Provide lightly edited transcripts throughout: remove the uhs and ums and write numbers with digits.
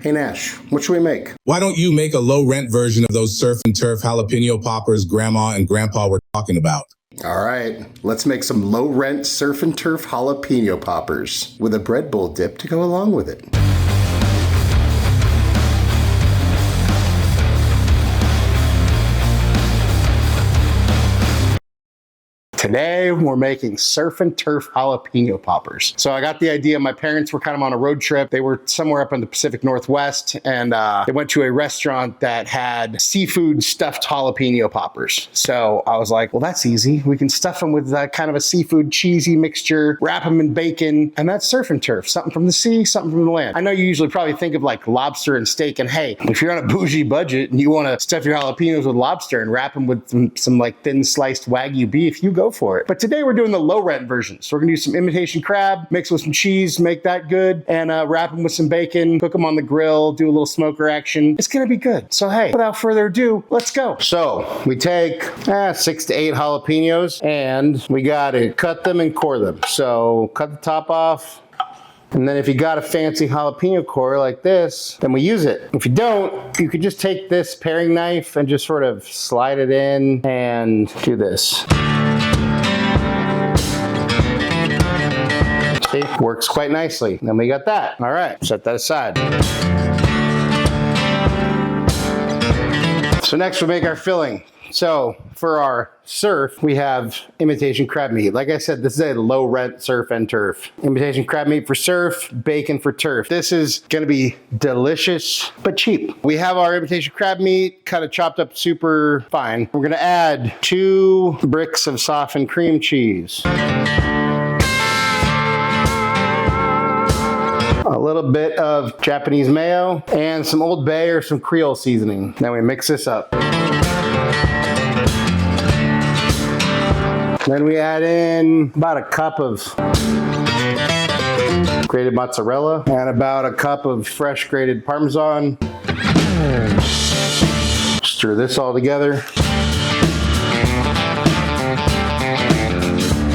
Hey Nash, what should we make? Why don't you make a low-rent version of those surf and turf jalapeno poppers Grandma and Grandpa were talking about? All right, let's make some low-rent surf and turf jalapeno poppers with a bread bowl dip to go along with it. Today, we're making surf and turf jalapeno poppers. So I got the idea. My parents were kind of on a road trip. They were somewhere up in the Pacific Northwest, and they went to a restaurant that had seafood stuffed jalapeno poppers. So I was like, well, that's easy. We can stuff them with kind of a seafood cheesy mixture, wrap them in bacon, and that's surf and turf. Something from the sea, something from the land. I know you usually probably think of like lobster and steak, and hey, if you're on a bougie budget and you want to stuff your jalapenos with lobster and wrap them with some like thin sliced Wagyu beef, you go for it. But today we're doing the low rent version. So we're gonna do some imitation crab, mix with some cheese, make that good, and wrap them with some bacon, cook them on the grill, do a little smoker action. It's gonna be good. So hey, without further ado, let's go. So we take 6 to 8 jalapenos and we gotta cut them and core them. So cut the top off. And then if you got a fancy jalapeno core like this, then we use it. If you don't, you could just take this paring knife and just sort of slide it in and do this. See, works quite nicely. Then we got that. All right, set that aside. So next we'll make our filling. So for our surf, we have imitation crab meat. Like I said, this is a low rent surf and turf. Imitation crab meat for surf, bacon for turf. This is gonna be delicious, but cheap. We have our imitation crab meat kind of chopped up super fine. We're gonna add 2 bricks of softened cream cheese. A little bit of Japanese mayo and some Old Bay or some Creole seasoning. Then we mix this up. Then we add in about a cup of grated mozzarella and about a cup of fresh grated Parmesan. Stir this all together.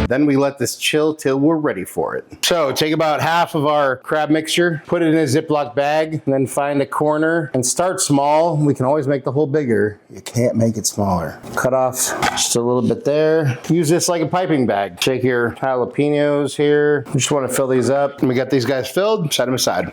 Then we let this chill till we're ready for it. So take about half of our crab mixture, put it in a Ziploc bag, and then find a corner and start small. We can always make the hole bigger. You can't make it smaller. Cut off just a little bit there. Use this like a piping bag. Take your jalapenos here. You just want to fill these up. And we got these guys filled, set them aside.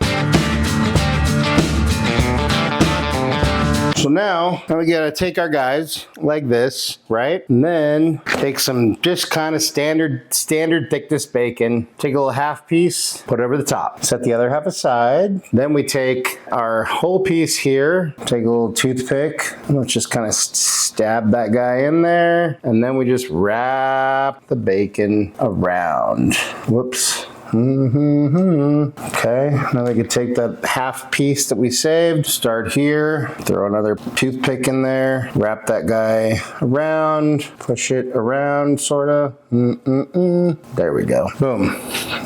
So now we gotta take our guys like this, right? And then take some just kind of standard thickness bacon, take a little half piece, put it over the top. Set the other half aside. Then we take our whole piece here, take a little toothpick, and let's just kind of stab that guy in there. And then we just wrap the bacon around. Whoops. Okay, now we can take that half piece that we saved, start here, throw another toothpick in there, wrap that guy around, push it around, sorta. There we go. Boom.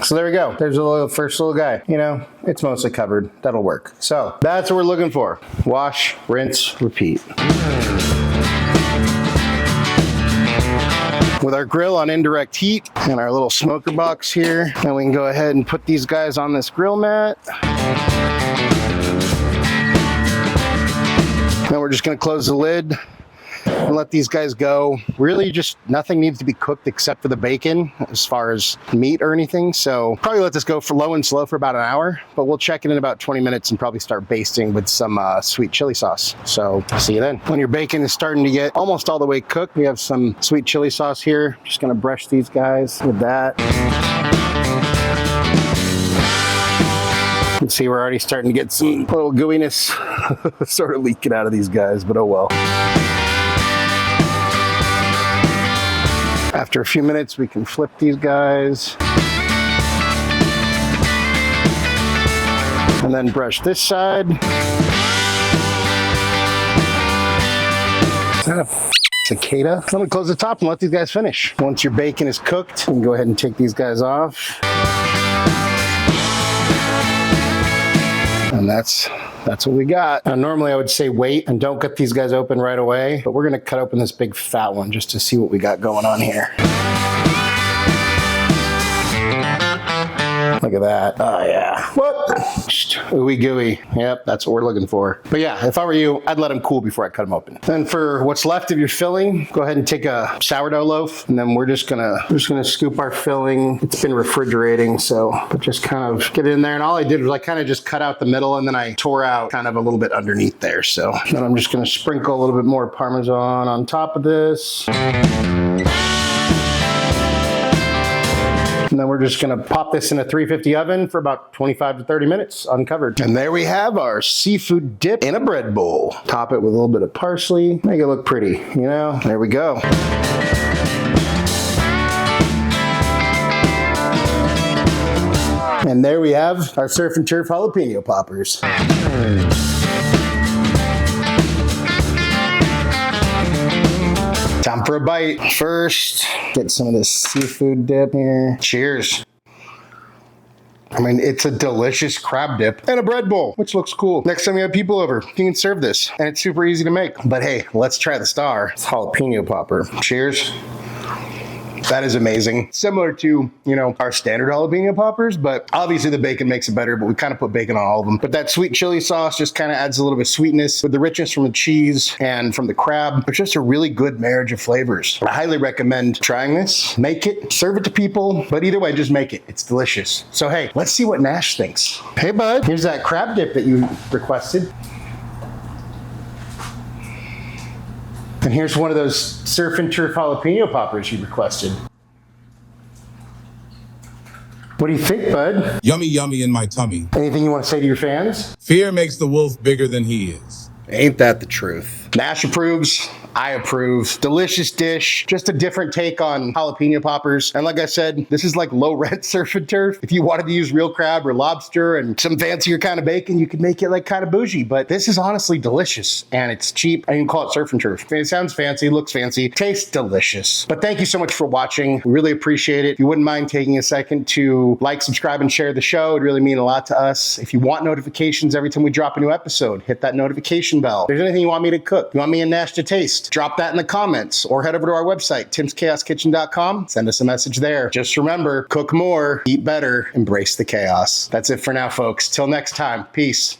So there we go. There's a first little guy. You know, it's mostly covered. That'll work. So that's what we're looking for. Wash, rinse, repeat. With our grill on indirect heat and our little smoker box here, and we can go ahead and put these guys on this grill mat. Then we're just gonna close the lid and let these guys go. Really just nothing needs to be cooked except for the bacon as far as meat or anything. So probably let this go for low and slow for about an hour, but we'll check it in about 20 minutes and probably start basting with some sweet chili sauce. So see you then. When your bacon is starting to get almost all the way cooked, we have some sweet chili sauce here. Just gonna brush these guys with that. You can see we're already starting to get some little gooiness sort of leaking out of these guys, but oh well. After a few minutes, we can flip these guys. And then brush this side. Is that a cicada? I'm gonna close the top and let these guys finish. Once your bacon is cooked, you can go ahead and take these guys off. And that's what we got. Now, normally I would say wait and don't cut these guys open right away, but we're gonna cut open this big fat one just to see what we got going on here. Look at that. Oh yeah. What? Ooey gooey. Yep, that's what we're looking for. But yeah, if I were you, I'd let them cool before I cut them open. Then for what's left of your filling, go ahead and take a sourdough loaf, and then we're just gonna scoop our filling. It's been refrigerating, so but just kind of get it in there. And all I did was I kind of just cut out the middle, and then I tore out kind of a little bit underneath there. So then I'm just gonna sprinkle a little bit more Parmesan on top of this. And then we're just gonna pop this in a 350 oven for about 25 to 30 minutes, uncovered. And there we have our seafood dip in a bread bowl. Top it with a little bit of parsley, make it look pretty, you know? There we go. And there we have our surf and turf jalapeno poppers. Time for a bite. First, get some of this seafood dip here. Cheers. I mean, it's a delicious crab dip and a bread bowl, which looks cool. Next time you have people over, you can serve this. And it's super easy to make. But hey, let's try the star. It's jalapeno popper. Cheers. That is amazing. Similar to, you know, our standard jalapeno poppers, but obviously the bacon makes it better, but we kind of put bacon on all of them. But that sweet chili sauce just kind of adds a little bit of sweetness with the richness from the cheese and from the crab. It's just a really good marriage of flavors. I highly recommend trying this. Make it, serve it to people, but either way, just make it. It's delicious. So hey, let's see what Nash thinks. Hey bud, here's that crab dip that you requested. And here's one of those surf and turf jalapeno poppers you requested. What do you think, bud? Yummy, yummy in my tummy. Anything you want to say to your fans? Fear makes the wolf bigger than he is. Ain't that the truth? Nash approves. I approve. Delicious dish. Just a different take on jalapeno poppers. And like I said, this is like low rent surf and turf. If you wanted to use real crab or lobster and some fancier kind of bacon, you could make it like kind of bougie. But this is honestly delicious and it's cheap. I can call it surf and turf. It sounds fancy, looks fancy, tastes delicious. But thank you so much for watching. We really appreciate it. If you wouldn't mind taking a second to like, subscribe, and share the show, it'd really mean a lot to us. If you want notifications every time we drop a new episode, hit that notification bell. If there's anything you want me to cook, you want me and Nash to taste, drop that in the comments or head over to our website, timschaoskitchen.com. Send us a message there. Just remember, cook more, eat better, embrace the chaos. That's it for now, folks. Till next time, peace.